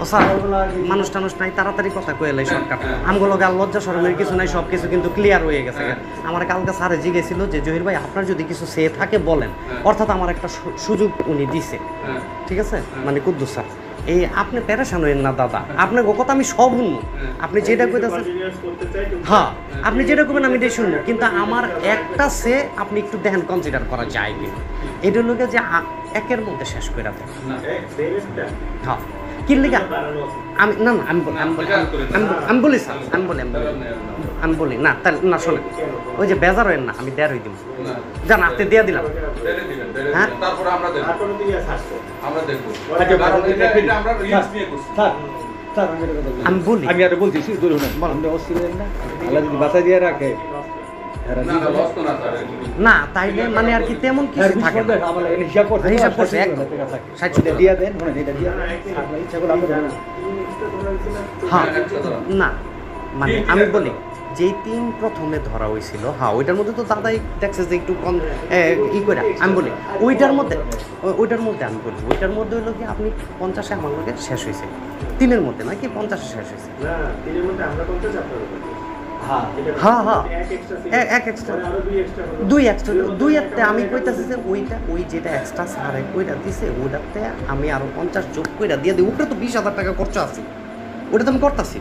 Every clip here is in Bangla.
ও স্যার মানুষ টানুষ নাই, তাড়াতাড়ি কথা কয়ে এলাই শর্টকাট। আমগুলো গাল লজ্জা শরমের কিছু নাই, সব কিছু কিন্তু ক্লিয়ার হয়ে গেছে। আমার কালকে স্যারে জিজ্ঞেছিল যে জহির ভাই আপনার যদি কিছু সে থাকে বলেন, অর্থাৎ আমার একটা সুযোগ উনি দিছে, ঠিক আছে, মানে কুদ্দুস স্যার। এই আপনি প্যারেশান হইেন না দাদা, আপনার কথা আমি সব শুনবো, আপনি যেটা কইতেছেন, হ্যাঁ আপনি যেটা করবেন আমি এটাই শুনবো, কিন্তু আমার একটা সে আপনি একটু দেখেন কনসিডার করা যায় কিনা। এটা লোকে যে একের মধ্যে শেষ করে দেন। হ্যাঁ কি লিখা আমি না না আমি বলি স্যার, আমি বলি না তাহলে না শোনেন, ওই যে বেজার হইেন না, আমি দেড় হয়ে দিব জান, আপনি দিয়ে দিলাম। হ্যাঁ আমি বলি, আমি আর বলছি বাসা দিয়ে রাখে না তাইলে মানে আর কি তেমন কিছু থাকে না। হিসাব করছে দিয়ে দেন হ্যাঁ না মানে আমি বলি যেই টিম প্রথমে ধরা হয়েছিল, হ্যাঁ ওইটার মধ্যে তো দাদাই দেখছে যে একটু কম ই করে, আমি বলি ওইটার মধ্যে আমি বলি ওইটার মধ্যে হলো কি আপনি 50-এ আমার লোকের শেষ হয়েছে, 3-এর মধ্যে নাকি 50-এ শেষ হয়েছে। হ্যাঁ হ্যাঁ এক এক্সট্রা দুই একটা আমি কইতাছি যে ওই যেটা এক্সট্রা সারে ওইটা দিছে, ওইটাতে আমি আরো 50 যোগ কইরা দিয়ে দিই, উপরে তো 20,000 টাকা খরচা আছে, ওটা তো আমি করতেছি।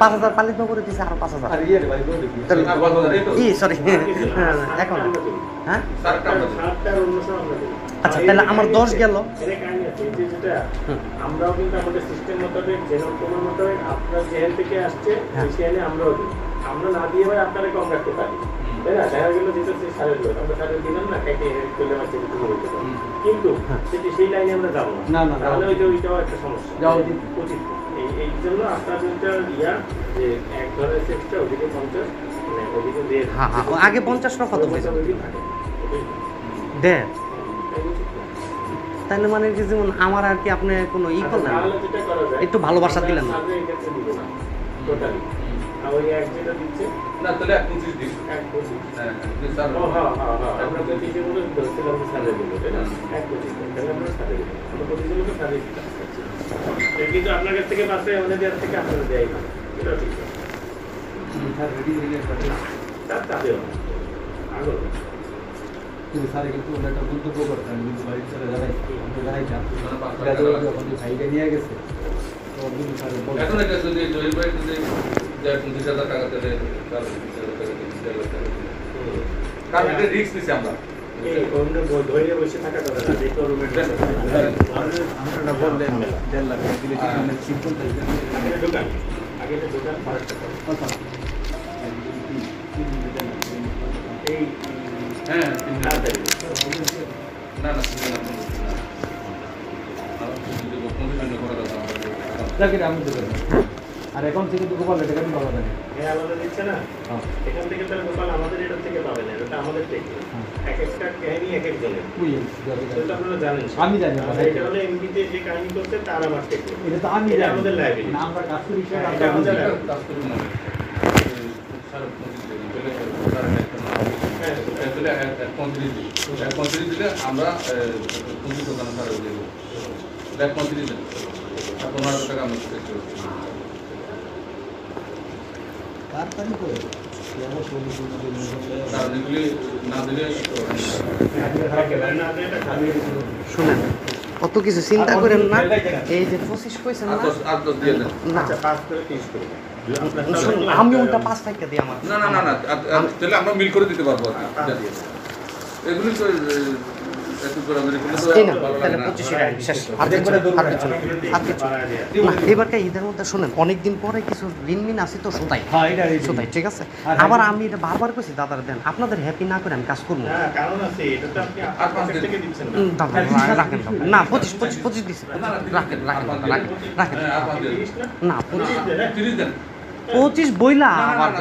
5,000 পালিত করে দিছে, আরো 5,000 সরি এখন হ্যাঁ আচ্ছা তাহলে আমার 10 গেল। আমরাও কিন্তু আমাদের সিস্টেম মোতাবেক জেনোকোমা মোতাবেক আপনার জেল থেকে আসছে সেখানে আমরাও দিই, আমরা না দিয়ে ভাই আপনারা কম রাখতে পারি, তাই না? দেখা গেল যেটা সেই সারের লোক আমরা সারের দিলাম না, কাকে করলে আমার চেয়ে তুমি বলতে পারি, কিন্তু সেই লাইনে আমরা যাবো না, তাহলে ওইটাও একটা সমস্যা উচিত। এই জন্য আপনার যেটা ইয়া যে এক ধরনের চেষ্টা ওদিকে 50 মানে ওদিকে দিয়ে আগে 50 কত পয়সা দেন, তাহলে মানে কি যেমন আমার আর কি আপনি কোনো ই করলেন একটু ভালোবাসা দিলেন না। কিন্তু আপনার কাছ থেকে পাশে আমাদের দেওয়ার থেকে আপনাদের দেয় না, এটা ঠিক কিন্তু স্যার কিন্তু একটা মন্তব্য করতেন, কিন্তু বাড়ির ছেলে জানাইতাম ভাইকে নিয়ে গেছে এখন এটা যদি জহির ভাই যদি 25,000 টাকা দিলে কারণ এটা রিস্ক নিছি আমরা ধরে বসে থাকা কথা না, যে করবেন আমরা বললেন 1.5 লাখ দিলে সিম্পল দোকান আগে তো দোকান ফারাকটা এই হ্যাঁ না আর এখন থেকে তো গোপাল এটা কেন পাওয়া যায় আলাদা দিচ্ছে না, এখান থেকে তাহলে গোপাল আমাদের এটা থেকে পাবে না, এটা আমাদের থেকে এক একটা কাহিনী এক একজনের, সেটা আপনারা জানেন। আমি জানি এটা হলো এমপিতে যে কাহিনী করছে তার আমার থেকে, এটা তো আমি জানি আমাদের লাইব্রেরি না, আমরা কাজ করি এটা আমাদের কাজ করি না দিলে আমরা 25 দোকানে সারা দেবো 1.35 দেন, 15,000 টাকা আমরা শুনেন অত কিছু চিন্তা করেন না, এই যে 25 পয়সা না আমি ওটা 5 টাকা দিই আমার না না না না তাহলে আমরা মিল করে দিতে পারবো এগুলি তো এবারকার ঈদের মধ্যে শোনেন অনেকদিন পরে কিছু ঋণ আছে তো সোতাই, ঠিক আছে। আবার আমি এটা বারবার কইছি দাদার দেন, আপনাদের হ্যাপি না করে আমি কাজ করবো রাখেন না 25 দিচ্ছে, রাখেন না 25 বইলা আবার